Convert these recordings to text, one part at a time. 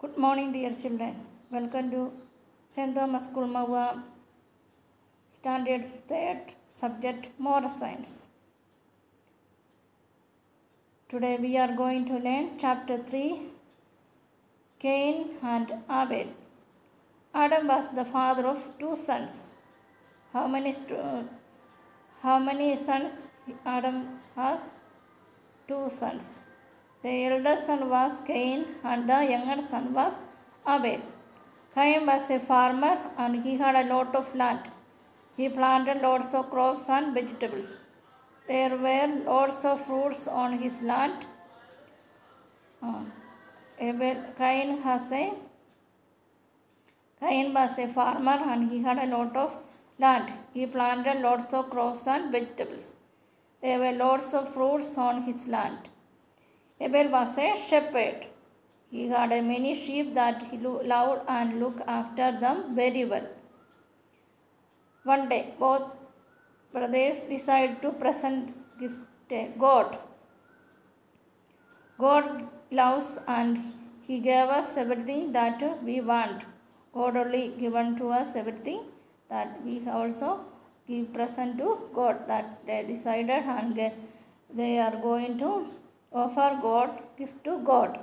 Good morning, dear children. Welcome to St. Thomas School Maua, Standard 3rd, subject Moral Science. Today we are going to learn Chapter 3, Cain and Abel. Adam was the father of two sons. How many sons Adam has? Two sons. The elder son was Cain and the younger son was Abel. Cain was a farmer and he had a lot of land. He planted lots of crops and vegetables. There were lots of fruits on his land. Cain was a farmer and he had a lot of land. He planted lots of crops and vegetables. There were lots of fruits on his land. Abel was a shepherd. He had many sheep that he loved and looked after them very well. One day, both brothers decided to present gift to God. God loves and He gave us everything that we want. God only given to us everything that we also give present to God. That they decided and they are going to offer God gift to God.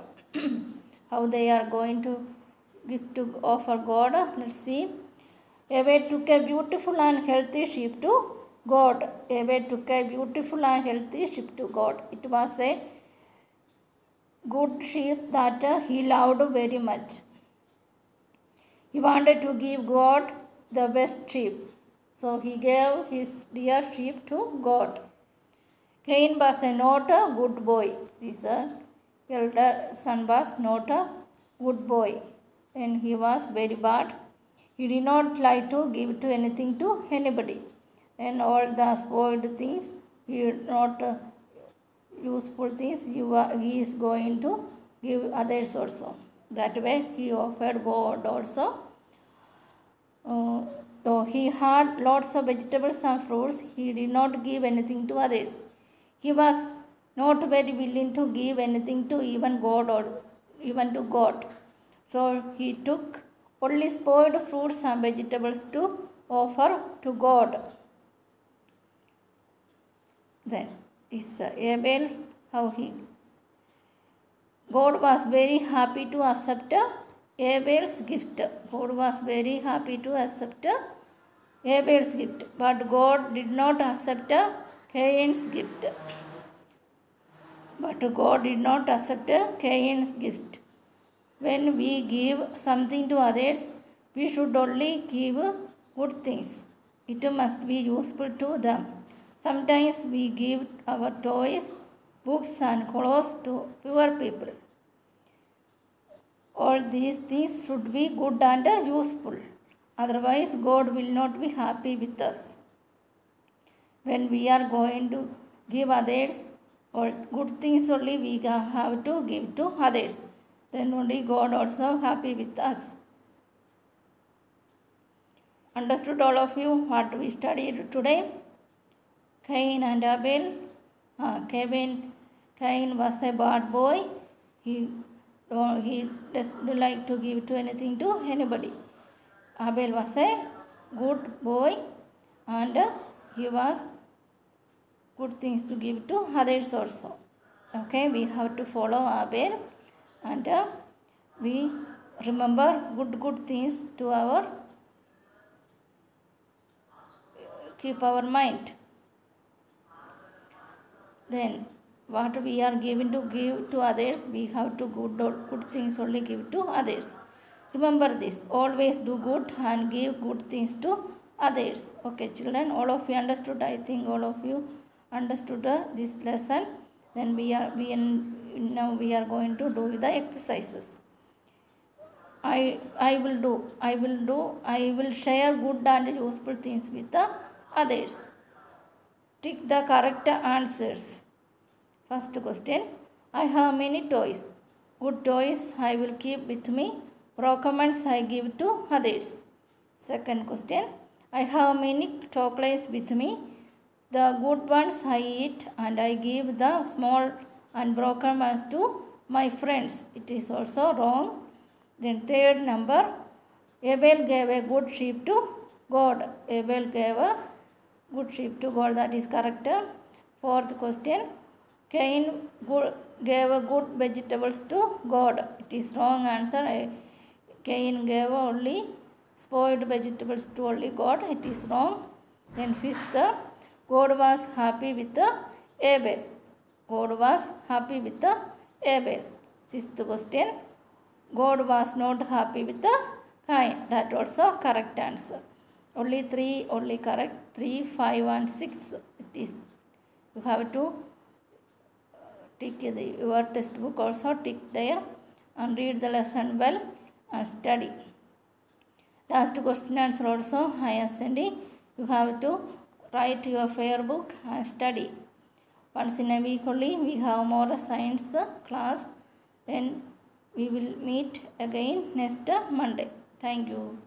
How they are going to offer God? Let's see. Abel took a beautiful and healthy sheep to God. Abel took a beautiful and healthy sheep to God. It was a good sheep that he loved very much. He wanted to give God the best sheep. So he gave his dear sheep to God. Cain was not a good boy. This elder son was not a good boy. And he was very bad. He did not like to give to anything to anybody. And all the spoiled things, he did not useful things, he is going to give others also. That way he offered God also. Though he had lots of vegetables and fruits, he did not give anything to others. He was not very willing to give anything to even God or even to God. So he took only spoiled fruits and vegetables to offer to God. Then is Abel, how he. God was very happy to accept Abel's gift. God was very happy to accept Abel's gift. But God did not accept Cain's gift. But God did not accept Cain's gift. When we give something to others, we should only give good things. It must be useful to them. Sometimes we give our toys, books and clothes to poor people. All these things should be good and useful. Otherwise, God will not be happy with us. When we are going to give others or good things only we have to give to others. Then only God also happy with us. Understood all of you what we studied today? Cain and Abel. Cain was a bad boy. He doesn't like to give to anything to anybody. Abel was a good boy and he was good things to give to others also. Okay, we have to follow Abel and we remember good things to keep our mind. Then what we are given to give to others, we have to good things only give to others. Remember this, always do good and give good things to others. Okay children, all of you understood? I think all of you understood this lesson. Then now we are going to do the exercises. I will share good and useful things with the others. Tick the correct answers. First question, I have many toys. Good toys I will keep with me. Broken ones I give to others. Second question, I have many chocolates with me. The good ones I eat and I give the small and broken ones to my friends. It is also wrong. Then third number, Abel gave a good sheep to God. Abel gave a good sheep to God. That is correct. Fourth question, Cain gave a good vegetables to God. It is wrong answer. Cain gave only spoiled vegetables to only God. It is wrong. Then fifth, God was happy with Abel. God was happy with Abel. Sixth question, God was not happy with Cain. That also correct answer. Only three, only correct. 3, 5 and 6. It is. You have to tick your textbook also, tick there and read the lesson well and study. Last question answer also I am sending. You have to write your fair book and study. Once in a week only we have more science class. Then we will meet again next Monday. Thank you.